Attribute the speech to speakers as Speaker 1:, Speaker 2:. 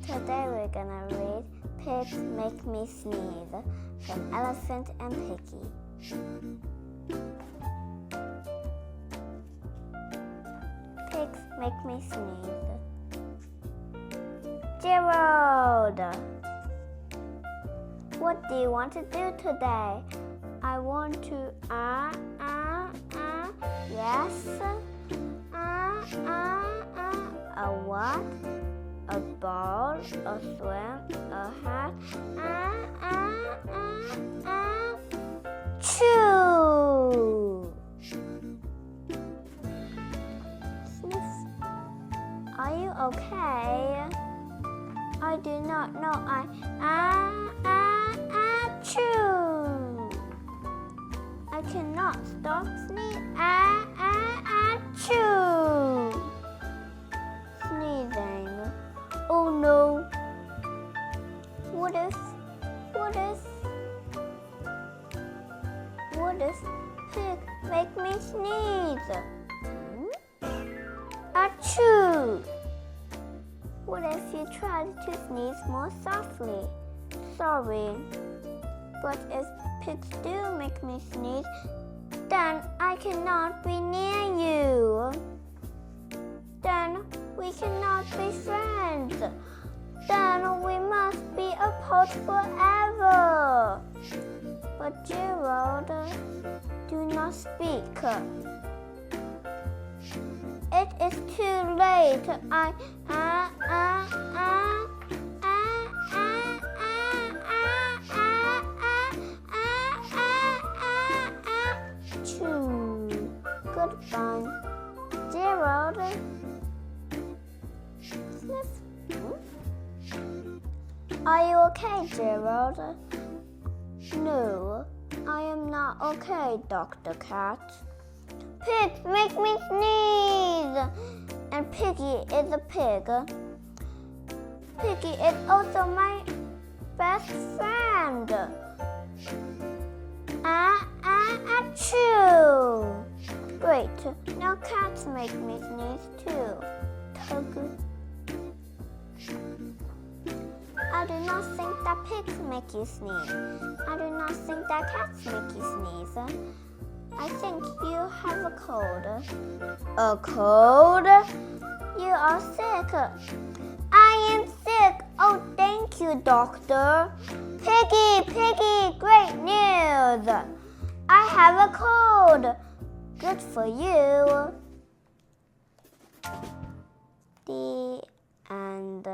Speaker 1: Today we're gonna read Pigs Make Me Sneeze from Elephant and Piggie. Pigs make me sneeze. Gerald! What do you want to do today? I want to yes. A what? A ball, a swim, a hat. Chew. Sniff. Are you okay? I do not know. Chew. I cannot stop sneezing. Chew. Sneezing. Oh no. What if pig make me sneeze? Achoo! What if you tried to sneeze more softly? Sorry. But if pigs do make me sneeze, then I cannot be near you. Then we cannot be friends. Then we must be apart forever. But Gerald, do not speak. It is too late. Chew. Goodbye, Gerald. Sniff. Are you okay, Gerald? No, I am not okay, Dr. Cat. Pigs make me sneeze! And Piggie is a pig. Piggie is also my best friend. Achoo! Great, now cats make me sneeze too. Tug. I do not think that pigs make you sneeze. I do not think that cats make you sneeze. I think you have a cold. A cold? You are sick. I am sick. Oh, thank you, doctor. Piggie, great news. I have a cold. Good for you. The end.